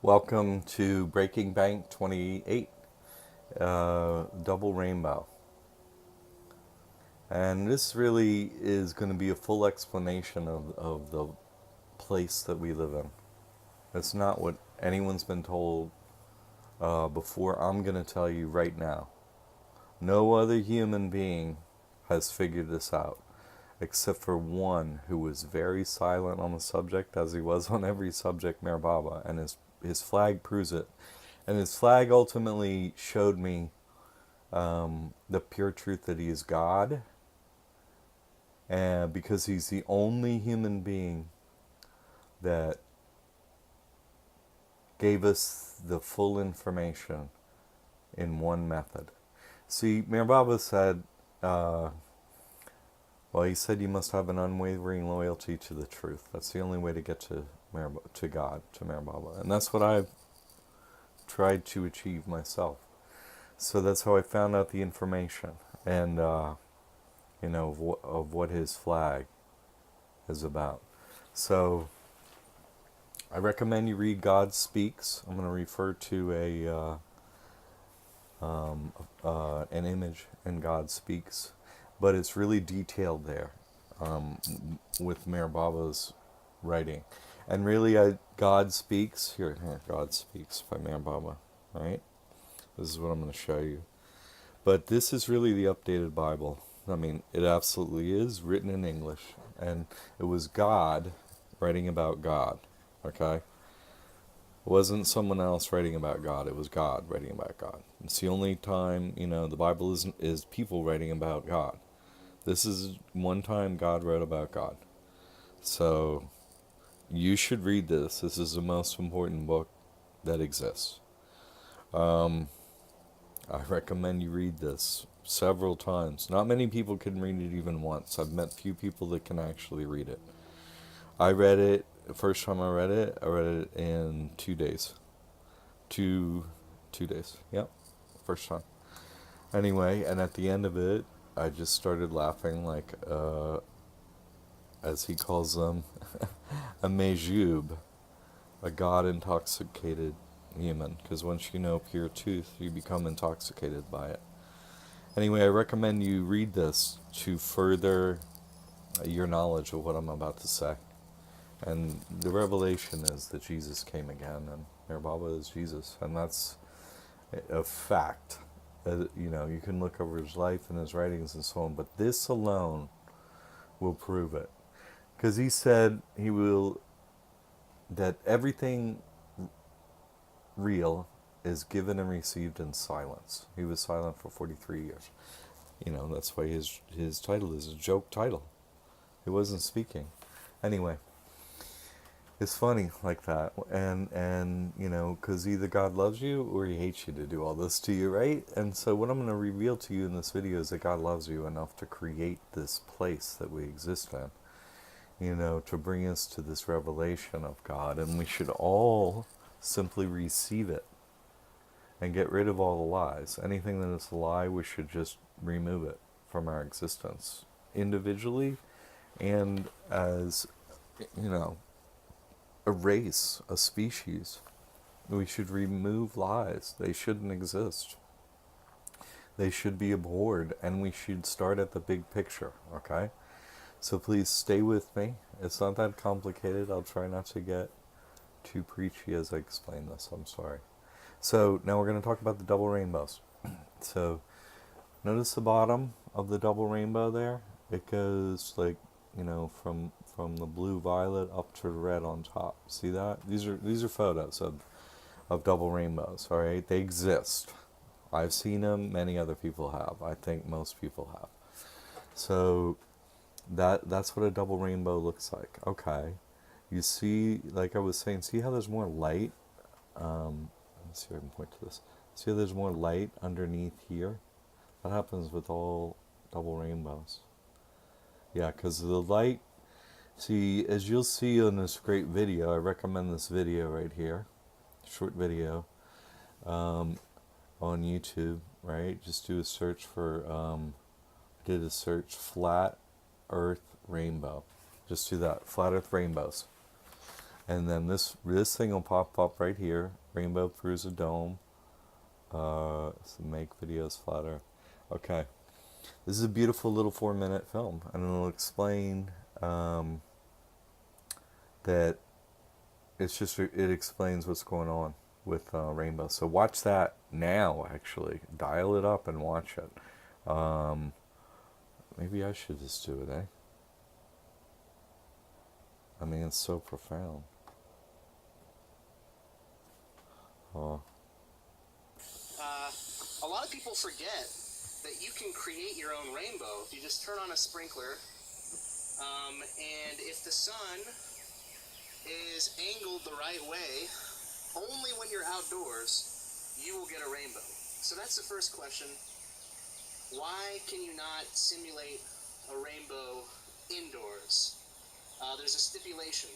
Welcome to Breaking Bank 28, Double Rainbow. And this really is going to be a full explanation of the place that we live in. It's not what anyone's been told before. I'm going to tell you right now. No other human being has figured this out, except for one who was very silent on the subject, as he was on every subject, Meher Baba, and his flag proves it. And his flag ultimately showed me the pure truth that he is God, and because he's the only human being that gave us the full information in one method. See, Meher Baba said, well, he said you must have an unwavering loyalty to the truth. That's the only way to get to God, to Meher Baba. And that's what I've tried to achieve myself. So that's how I found out the information. And, of what his flag is about. So I recommend you read God Speaks. I'm going to refer to an image in God Speaks, but it's really detailed there with Meher Baba's writing. And really, God Speaks, here, God Speaks by Meher Baba, right? This is what I'm going to show you. But this is really the updated Bible. I mean, it absolutely is written in English. And it was God writing about God, okay? It wasn't someone else writing about God. It was God writing about God. It's the only time, the Bible is people writing about God. This is one time God wrote about God. So you should read this. This is the most important book that exists. I recommend you read this several times. Not many people can read it even once. I've met few people that can actually read it. I read it, the first time I read it in 2 days. Two days. Yep. First time. Anyway, and at the end of it, I just started laughing like, as he calls them, a mejub, a God-intoxicated human. Because once you know pure truth, you become intoxicated by it. Anyway, I recommend you read this to further your knowledge of what I'm about to say. And the revelation is that Jesus came again, and Meher Baba is Jesus, and that's a fact. You can look over his life and his writings and so on, but this alone will prove it. Because he said that everything real is given and received in silence. He was silent for 43 years. That's why his title is a joke title. He wasn't speaking. Anyway, it's funny like that. And because either God loves you or he hates you to do all this to you, right? And so what I'm going to reveal to you in this video is that God loves you enough to create this place that we exist in. To bring us to this revelation of God. And we should all simply receive it and get rid of all the lies. Anything that is a lie, we should just remove it from our existence, individually and as, a race, a species. We should remove lies. They shouldn't exist. They should be abhorred, and we should start at the big picture, okay? So please stay with me. It's not that complicated. I'll try not to get too preachy as I explain this. I'm sorry. So now we're going to talk about the double rainbows. So notice the bottom of the double rainbow there. It goes like, from the blue violet up to the red on top. See that? These are photos of double rainbows. All right, they exist. I've seen them. Many other people have. I think most people have. So that's what a double rainbow looks like. Okay. You see, like I was saying, see how there's more light? Let's see if I can point to this. See how there's more light underneath here? That happens with all double rainbows. Yeah, because the light, see, as you'll see in this great video, I recommend this video right here, short video, on YouTube, right? Just do a search for, I did a search, flat earth rainbow. Just do that, flat earth rainbows. And then this thing will pop up right here. Rainbow proves a dome. So make videos flatter. Okay. This is a beautiful little 4-minute film, and it'll explain that it explains what's going on with Rainbow. So watch that now. Actually, dial it up and watch it. Maybe I should just do it, eh? I mean, it's so profound. Oh. A lot of people forget that you can create your own rainbow if you just turn on a sprinkler. And if the sun is angled the right way, only when you're outdoors, you will get a rainbow. So that's the first question. Why can you not simulate a rainbow indoors? There's a stipulation.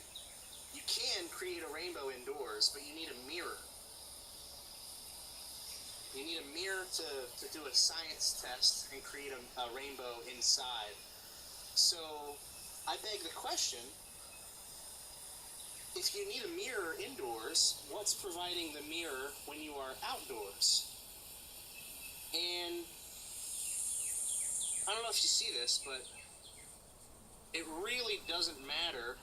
You can create a rainbow indoors, but you need a mirror. You need a mirror to do a science test and create a rainbow inside. So I beg the question, if you need a mirror indoors, what's providing the mirror when you are outdoors? And I don't know if you see this, but it really doesn't matter.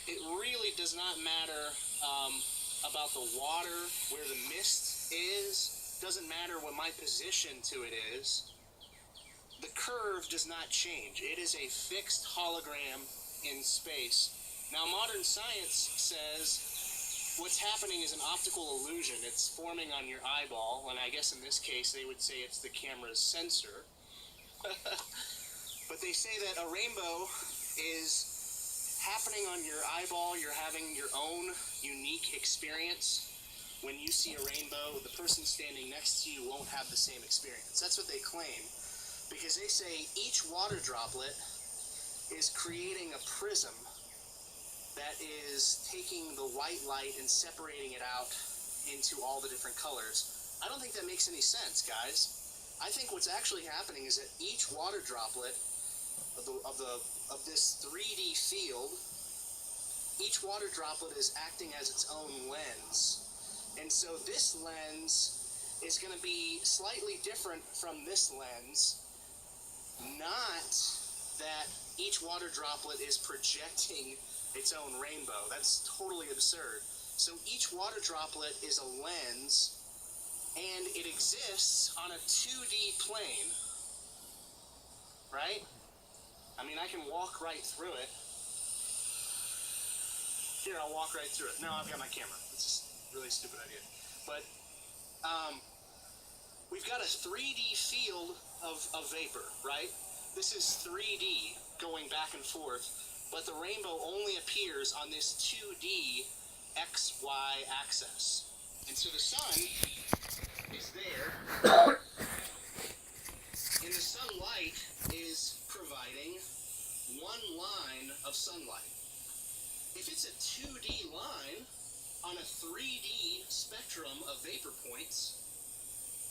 It really does not matter about the water, where the mist is. Doesn't matter what my position to it is. The curve does not change. It is a fixed hologram in space. Now, modern science says what's happening is an optical illusion. It's forming on your eyeball, and I guess in this case they would say it's the camera's sensor. But they say that a rainbow is happening on your eyeball. You're having your own unique experience. When you see a rainbow, the person standing next to you won't have the same experience. That's what they claim, because they say each water droplet is creating a prism that is taking the white light and separating it out into all the different colors. I don't think that makes any sense, guys. I think what's actually happening is that each water droplet of this 3D field, each water droplet is acting as its own lens. And so this lens is going to be slightly different from this lens. Not that each water droplet is projecting its own rainbow. That's totally absurd. So each water droplet is a lens, and it exists on a 2D plane, right? I mean, I can walk right through it. Here, I'll walk right through it. No, I've got my camera. It's just a really stupid idea. But we've got a 3D field of vapor, right? This is 3D going back and forth, but the rainbow only appears on this 2D XY axis. And so the sun is there, and the sunlight is providing one line of sunlight. If it's a 2D line on a 3D spectrum of vapor points,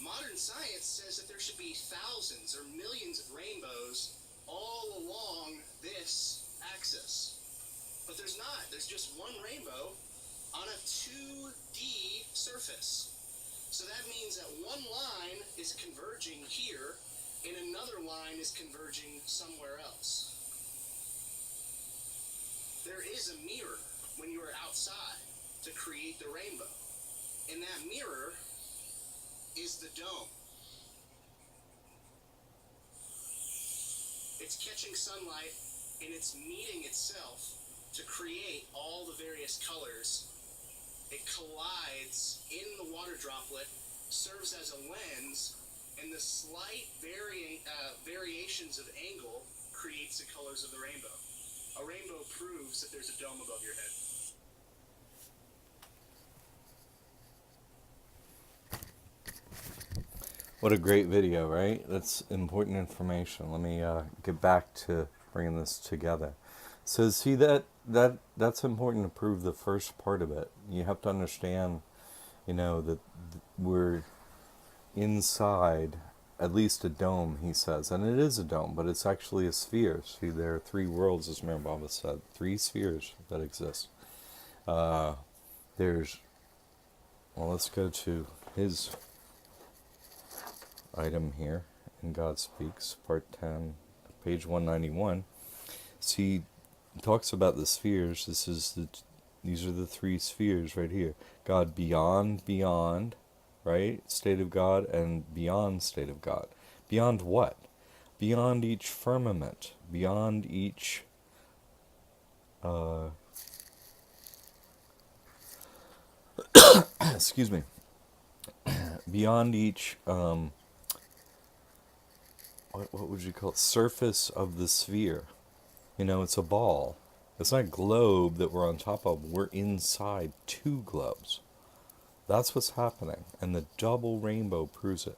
modern science says that there should be thousands or millions of rainbows all along this axis. But there's not. There's just one rainbow on a 2D surface. So that means that one line is converging here, and another line is converging somewhere else. There is a mirror when you are outside to create the rainbow. And that mirror is the dome. It's catching sunlight and it's meeting itself to create all the various colors. It collides in the water droplet, serves as a lens, and the slight variations of angle creates the colors of the rainbow. A rainbow proves that there's a dome above your head. What a great video, right? That's important information. Let me get back to bringing this together. So see that's important to prove the first part of it. You have to understand, that we're inside at least a dome, he says. And it is a dome, but it's actually a sphere. See, there are three worlds, as Meher Baba said. Three spheres that exist. There's, well, let's go to his item here in God Speaks, part 10, page 191. See, he talks about the spheres. These are the three spheres right here. God beyond, right? State of God, and beyond state of God. Beyond what? Beyond each firmament. Beyond each excuse me. Beyond each what would you call it? Surface of the sphere. You know, it's a ball. It's not a globe that we're on top of. We're inside two globes. That's what's happening. And the double rainbow proves it.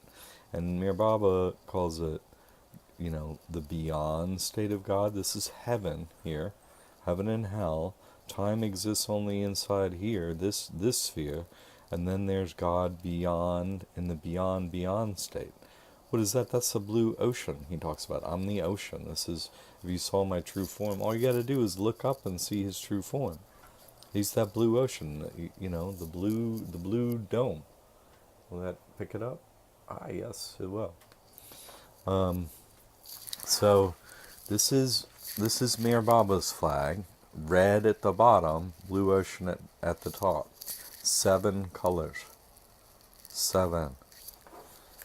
And Meher Baba calls it, you know, the beyond state of God. This is heaven here. Heaven and hell. Time exists only inside here, this sphere. And then there's God beyond, in the beyond state. What is that? That's the blue ocean he talks about. I'm the ocean. This is, if you saw my true form, all you got to do is look up and see his true form. He's that blue ocean, you know, the blue dome. Will that pick it up? Ah, yes, it will. So this is Meher Baba's flag. Red at the bottom, blue ocean at the top. 7 colors. 7.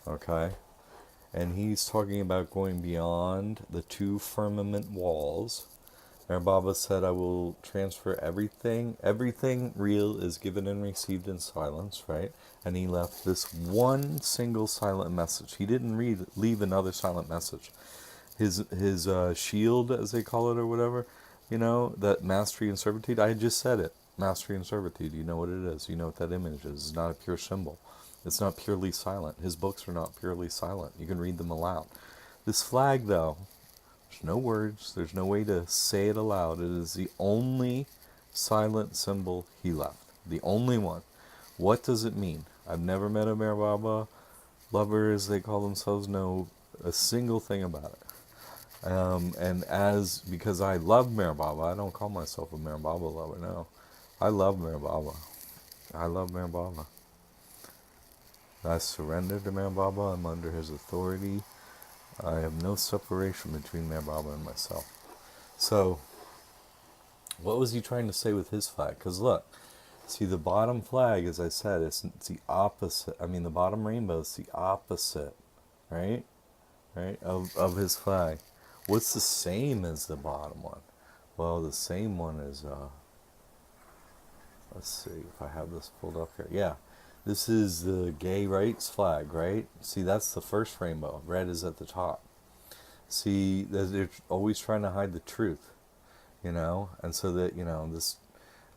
Okay? And he's talking about going beyond the 2 firmament walls. Meher Baba said, I will transfer everything. Everything real is given and received in silence, right? And he left this one single silent message. He didn't leave another silent message. His shield, as they call it, or whatever, you know, that mastery and servitude. I just said it. Mastery and servitude. You know what it is. You know what that image is. It's not a pure symbol. It's not purely silent. His books are not purely silent. You can read them aloud. This flag, though, there's no words. There's no way to say it aloud. It is the only silent symbol he left. The only one. What does it mean? I've never met a Meher Baba lover, as they call themselves, know a single thing about it. Because I love Meher Baba, I don't call myself a Meher Baba lover, no. I love Meher Baba. I love Meher Baba. I surrender to Meher Baba. I'm under his authority. I have no separation between Meher Baba and myself. So, what was he trying to say with his flag? Because look, see, the bottom flag, as I said, it's the opposite. I mean, the bottom rainbow is the opposite, right? Right? Of his flag. What's the same as the bottom one? Well, the same one is, let's see if I have this pulled up here. Yeah. This is the gay rights flag, right? See, that's the first rainbow. Red is at the top. See, they're always trying to hide the truth, you know? And so that, you know, this...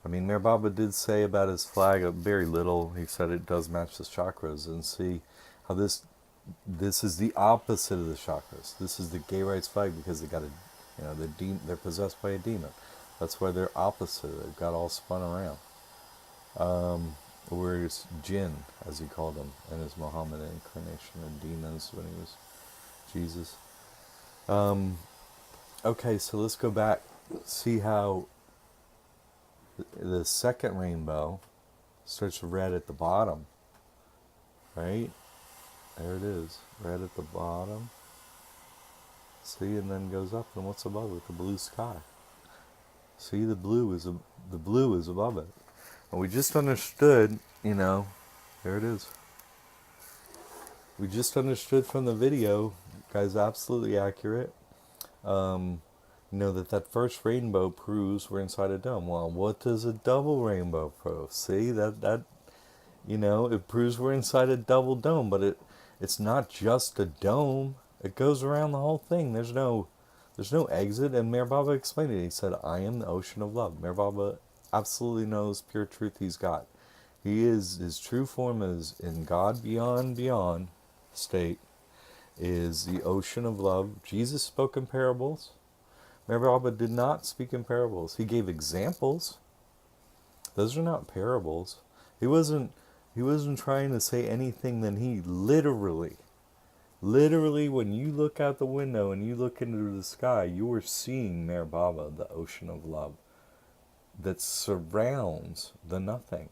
I mean, Meher Baba did say about his flag very little. He said it does match the chakras. And see how this is the opposite of the chakras. This is the gay rights flag because they got a... You know, they're possessed by a demon. That's why they're opposite. They've got all spun around. Whereas jinn, as he called them in his Muhammad incarnation, and demons when he was Jesus. Okay, so let's go back. See how the second rainbow starts red at the bottom, right? There it is, red at the bottom. See, and then goes up, and what's above it? The blue sky. See, the blue is above it. And we just understood, you know, there it is. We just understood from the video, guys, absolutely accurate. You know, that first rainbow proves we're inside a dome. Well, what does a double rainbow prove? See, that you know, it proves we're inside a double dome, but it's not just a dome. It goes around the whole thing. There's no exit, and Meher Baba explained it. He said, I am the ocean of love. Meher Baba absolutely knows pure truth he's got. His true form is in God beyond state, is the ocean of love. Jesus spoke in parables. Meher Baba did not speak in parables. He gave examples. Those are not parables. He wasn't trying to say anything that he literally Literally, when you look out the window and you look into the sky, you are seeing Merbaba, the ocean of love that surrounds the nothing,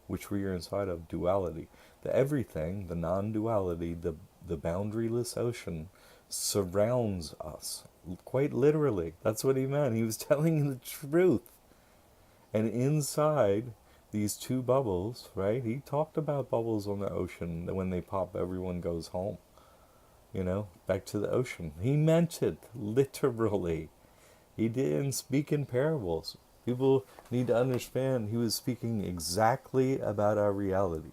which we are inside of, duality. The everything, the non-duality, the boundaryless ocean surrounds us. Quite literally. That's what he meant. He was telling you the truth. And inside these two bubbles, right? He talked about bubbles on the ocean, that when they pop, everyone goes home. You know, back to the ocean. He meant it literally. He didn't speak in parables. People need to understand he was speaking exactly about our reality.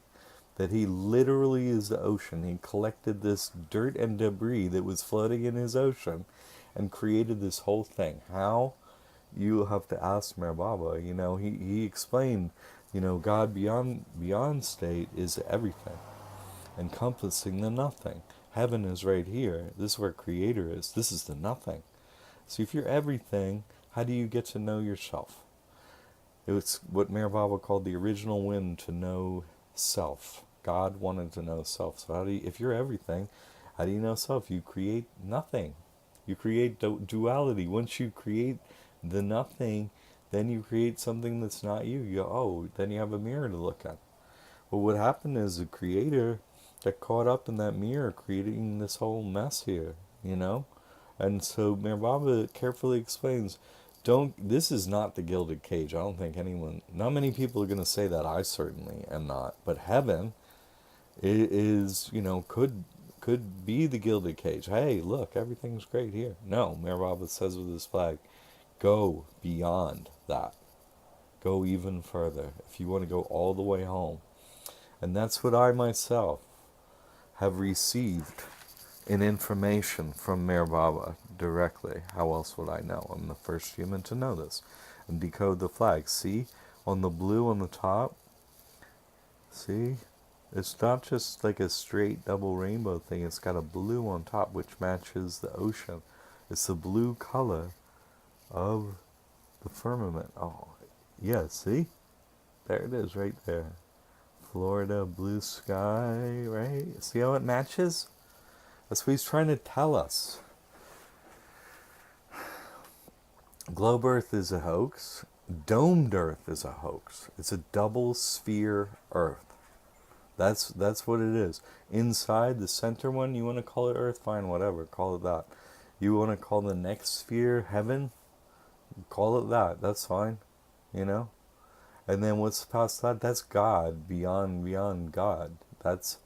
That he literally is the ocean. He collected this dirt and debris that was floating in his ocean and created this whole thing. How? You have to ask Merbaba. You know, he explained, you know, God beyond state is everything, encompassing the nothing. Heaven is right here. This is where Creator is. This is the nothing. So if you're everything, how do you get to know yourself? It was what Merbaba called the original wind, to know self. God wanted to know self. So how do you, if you're everything, how do you know self? You create nothing. You create duality. Once you create the nothing, then you create something that's not you. You go, oh, then you have a mirror to look at. Well, what happened is the Creator got caught up in that mirror, creating this whole mess here, you know? And so Merbaba carefully explains, this is not the gilded cage. I don't think not many people are going to say that. I certainly am not. But heaven is, you know, could be the gilded cage. Hey, look, everything's great here. No, Merbaba says with his flag, go beyond that. Go even further if you want to go all the way home. And that's what I myself have received in information from Merbaba directly. How else would I know? I'm the first human to know this. And decode the flag. See, on the blue on the top, see, it's not just like a straight double rainbow thing. It's got a blue on top which matches the ocean. It's the blue color of the firmament. Oh, yeah, see? There it is right there. Florida, blue sky, right? See how it matches? That's what he's trying to tell us. Globe Earth is a hoax. Domed Earth is a hoax. It's a double sphere Earth. That's what it is. Inside the center one, you want to call it Earth? Fine, whatever. Call it that. You want to call the next sphere heaven? Call it that. That's fine. You know? And then what's past that? That's God, beyond God. That's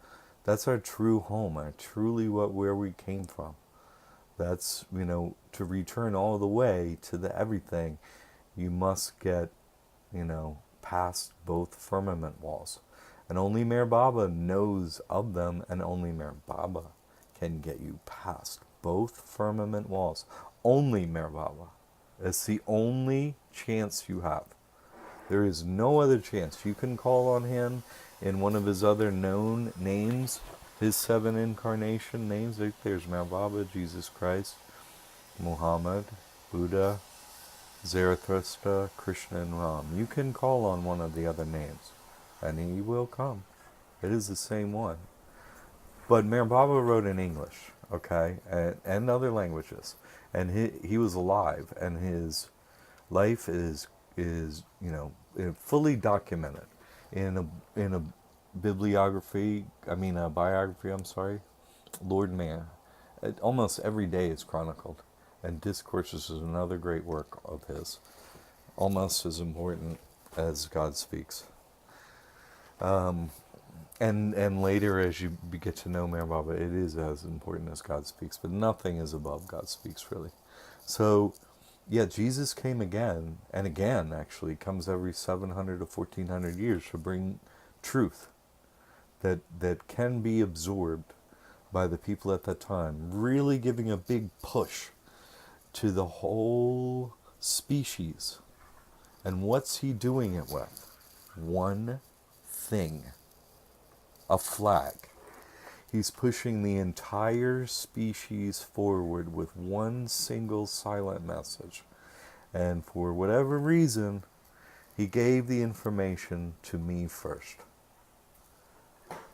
our true home, truly where we came from. That's, you know, to return all the way to the everything, you must get, you know, past both firmament walls. And only Merbaba knows of them, and only Merbaba can get you past both firmament walls. Only Merbaba. It's the only chance you have. There is no other chance. You can call on him in one of his other known names, his 7 incarnation names. There's Merbaba, Jesus Christ, Muhammad, Buddha, Zarathustra, Krishna, and Ram. You can call on one of the other names, and he will come. It is the same one. But Merbaba wrote in English, okay, and other languages. And he was alive, and his life is you know, fully documented in a bibliography. I mean a biography. I'm sorry, Lord Mayor. Almost every day is chronicled, and Discourses is another great work of his, almost as important as God Speaks. And later, as you get to know Merbaba, it is as important as God Speaks, but nothing is above God Speaks, really. So, yeah, Jesus came again, and again, actually, comes every 700 to 1400 years to bring truth that can be absorbed by the people at that time, really giving a big push to the whole species. And what's he doing it with? One thing. A flag. He's pushing the entire species forward with one single silent message. And for whatever reason, he gave the information to me first.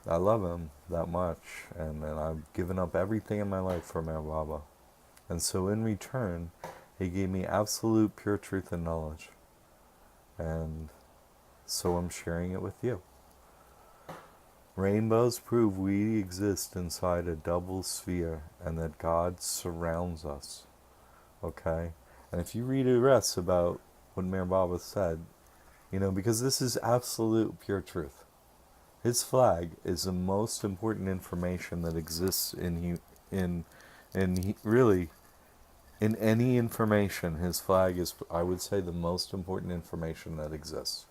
I love him that much, and I've given up everything in my life for Meher Baba. And so in return, he gave me absolute pure truth and knowledge. And so I'm sharing it with you. Rainbows prove we exist inside a double sphere and that God surrounds us. Okay? And if you read the rest about what Meher Baba said, because this is absolute pure truth. His flag is the most important information that exists really in any information. His flag is, I would say, the most important information that exists.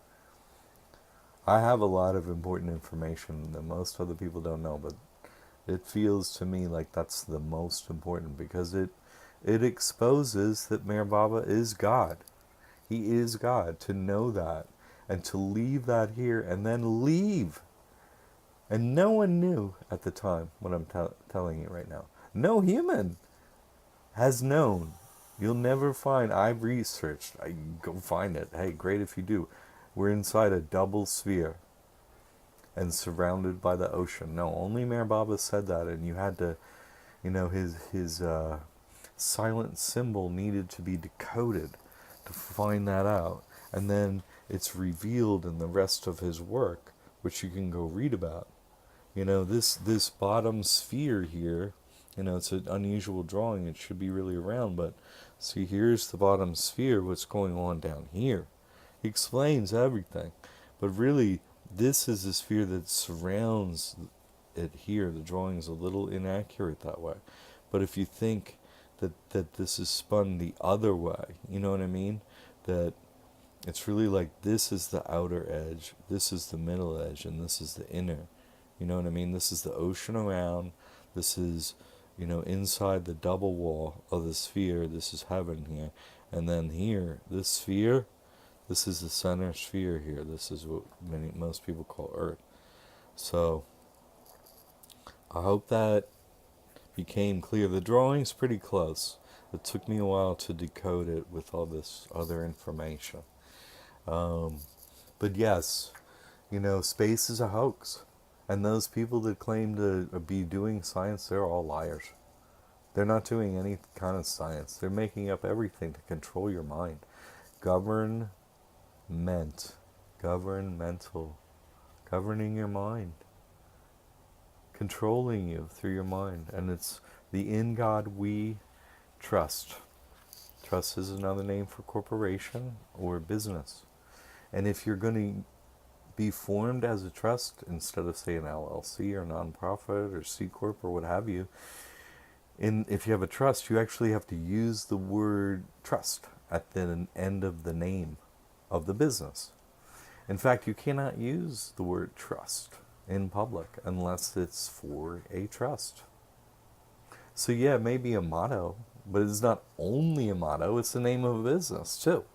I have a lot of important information that most other people don't know, but it feels to me like that's the most important because it exposes that Meher Baba is God. He is God. To know that and to leave that here and then leave. And no one knew at the time what I'm telling you right now. No human has known. You'll never find. I've researched. I go find it. Hey, great if you do. We're inside a double sphere and surrounded by the ocean. No, only Meher Baba said that, and you had to, his silent symbol needed to be decoded to find that out, and then it's revealed in the rest of his work, which you can go read about. This bottom sphere here, it's an unusual drawing. It should be really round, but see, here's the bottom sphere. What's going on down here? He explains everything, but really, this is the sphere that surrounds it here. The drawing is a little inaccurate that way, but if you think that this is spun the other way, you know what I mean? That it's really like this is the outer edge, this is the middle edge, and this is the inner. You know what I mean? This is the ocean around. This is, inside the double wall of the sphere. This is heaven here. And then here, this sphere, this is the center sphere here. This is what most people call Earth. So, I hope that became clear. The drawing's pretty close. It took me a while to decode it with all this other information. But yes, space is a hoax. And those people that claim to be doing science, they're all liars. They're not doing any kind of science. They're making up everything to control your mind. Governmental. Governing your mind. Controlling you through your mind. And it's the in God we trust. Trust is another name for corporation or business. And if you're going to be formed as a trust instead of, say, an LLC or nonprofit or C Corp or what have you, if you have a trust, you actually have to use the word trust at the end of the name of the business. In fact, you cannot use the word trust in public unless it's for a trust. So yeah, it may be a motto, but it's not only a motto, it's the name of a business too,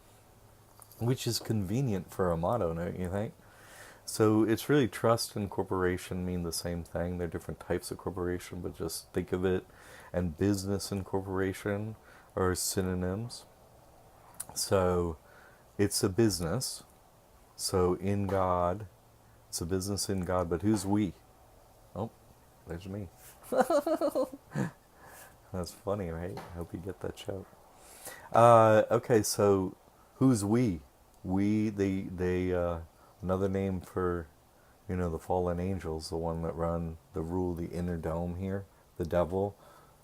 which is convenient for a motto, don't you think? So it's really trust and corporation mean the same thing. They're different types of corporation, but just think of it, and business and corporation are synonyms. So it's a business. So in God, it's a business in God, but who's we? Oh, there's me. That's funny, right? I hope you get that joke. Okay, so who's we? We, another name for, the fallen angels, the one that rule the inner dome here, the devil,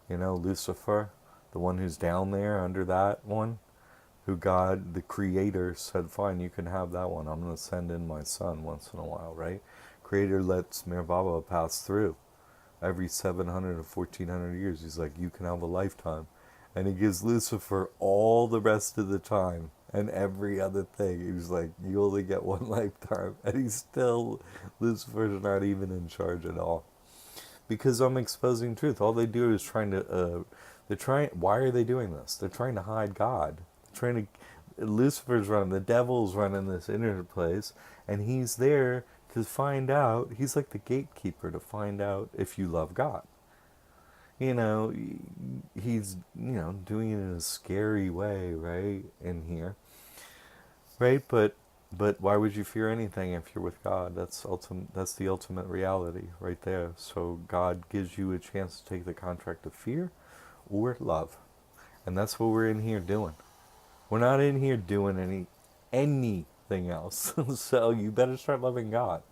Lucifer, the one who's down there under that one, who God, the creator, said, fine, you can have that one. I'm going to send in my son once in a while, right? Creator lets Meher Baba pass through every 700 or 1400 years. He's like, you can have a lifetime. And he gives Lucifer all the rest of the time and every other thing. He was like, you only get one lifetime. And Lucifer's not even in charge at all. Because I'm exposing truth. All they do is why are they doing this? They're trying to hide God. Lucifer's running, the devil's running this inner place, and he's there to find out, he's like the gatekeeper to find out if you love God. He's, doing it in a scary way, right, in here. Right, but But why would you fear anything if you're with God? That's the ultimate reality right there. So God gives you a chance to take the contract of fear or love. And that's what we're in here doing. We're not in here doing anything else. So you better start loving God.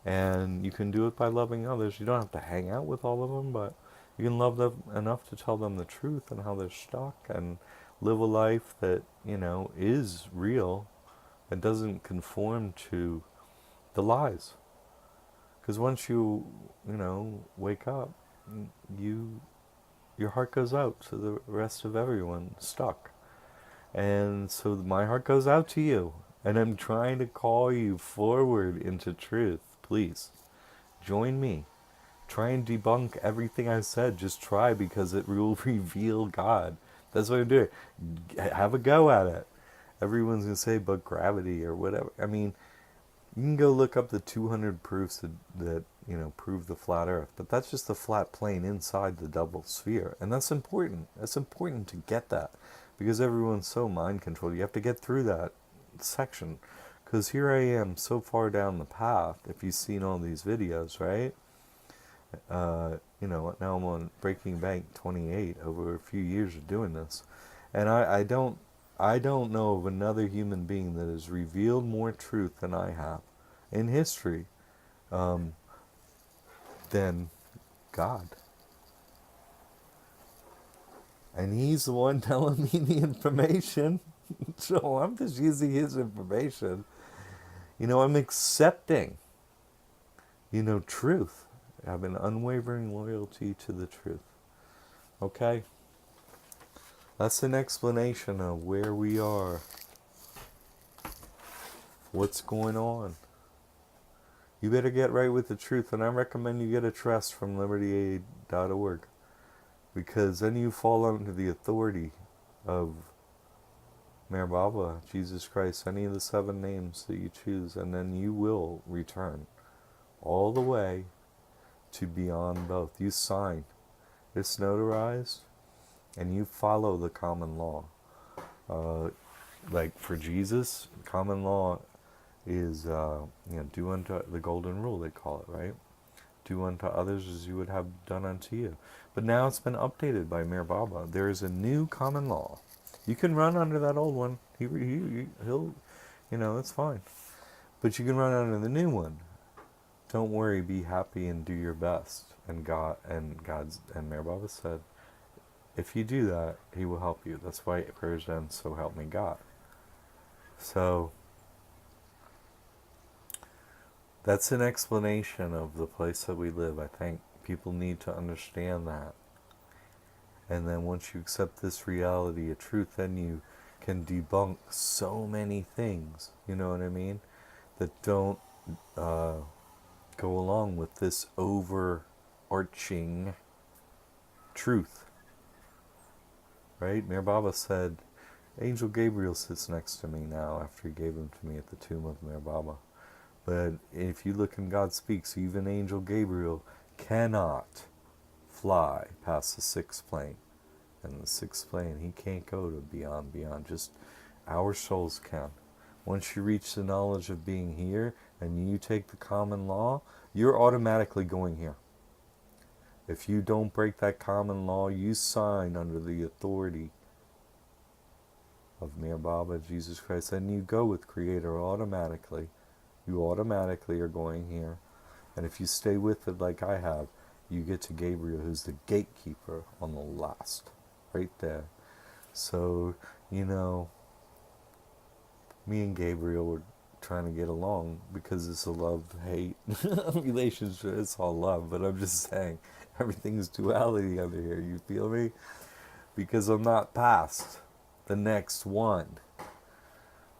And you can do it by loving others. You don't have to hang out with all of them, but you can love them enough to tell them the truth and how they're stuck and live a life that, is real and doesn't conform to the lies. Because once wake up, you your heart goes out to the rest of everyone stuck. And so my heart goes out to you. And I'm trying to call you forward into truth. Please, join me. Try and debunk everything I said. Just try, because it will reveal God. That's what I'm doing. Have a go at it. Everyone's going to say, but gravity or whatever. I mean, you can go look up the 200 proofs that prove the flat Earth, but that's just the flat plane inside the double sphere, and that's important. That's important to get that, because everyone's so mind controlled. You have to get through that section, because here I am so far down the path. If you've seen all these videos, right? Now I'm on Breaking Bank 28 over a few years of doing this, and I don't know of another human being that has revealed more truth than I have in history than God. And he's the one telling me the information. So I'm just using his information. I'm accepting, truth. I have an unwavering loyalty to the truth. Okay? That's an explanation of where we are. What's going on? You better get right with the truth, and I recommend you get a trust from libertyaid.org, because then you fall under the authority of Meher Baba, Jesus Christ, any of the 7 names that you choose, and then you will return all the way to beyond both. You sign. It's notarized, and you follow the common law. Like for Jesus, common law is, do unto the golden rule, they call it, right? Do unto others as you would have done unto you. But now it's been updated by Meher Baba. There is a new common law. You can run under that old one. He'll, it's fine. But you can run under the new one. Don't worry, be happy and do your best. And Meher Baba said, if you do that, he will help you. That's why prayers end, so help me God. So that's an explanation of the place that we live. I think people need to understand that. And then once you accept this reality of truth, then you can debunk so many things, you know what I mean, that don't go along with this overarching truth. Right? Meher Baba said, Angel Gabriel sits next to me now after he gave him to me at the tomb of Meher Baba. But if you look in God Speaks, even Angel Gabriel cannot fly past the 6th plane. And the 6th plane, he can't go to beyond. Just our souls can. Once you reach the knowledge of being here and you take the common law, you're automatically going here. If you don't break that common law, you sign under the authority of Meher Baba, Jesus Christ, and you go with Creator automatically. You automatically are going here. And if you stay with it like I have, you get to Gabriel, who's the gatekeeper on the last. Right there. So, me and Gabriel were trying to get along because it's a love-hate relationship. It's all love, but I'm just saying, everything's duality under here. You feel me? Because I'm not past the next one,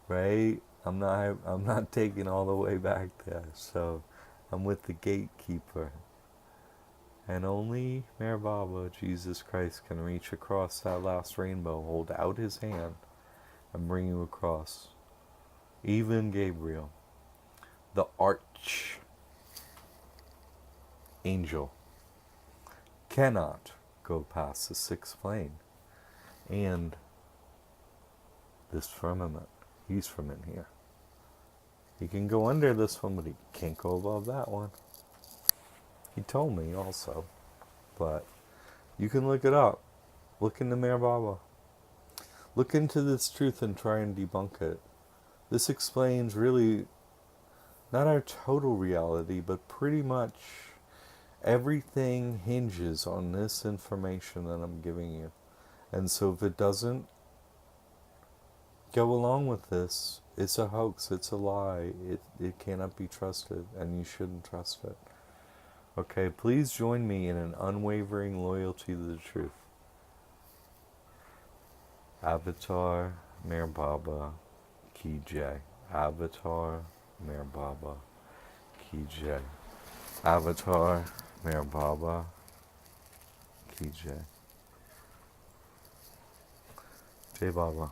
right? I'm not taking all the way back there. So, I'm with the gatekeeper. And only Meher Baba, Jesus Christ, can reach across that last rainbow, hold out his hand, and bring you across. Even Gabriel, the archangel, cannot go past the 6th plane and this firmament. He's from in here. He can go under this one, but he can't go above that one. He told me also, but you can look it up. Look into Meher Baba. Look into this truth and try and debunk it. This explains really not our total reality, but pretty much everything hinges on this information that I'm giving you. And so if it doesn't go along with this, it's a hoax, it's a lie, it cannot be trusted, and you shouldn't trust it. Okay, please join me in an unwavering loyalty to the truth. Avatar Meher Baba Ki Jai. Avatar Meher Baba Ki Jai. Avatar Meher Baba Ki Jai. Jai Baba.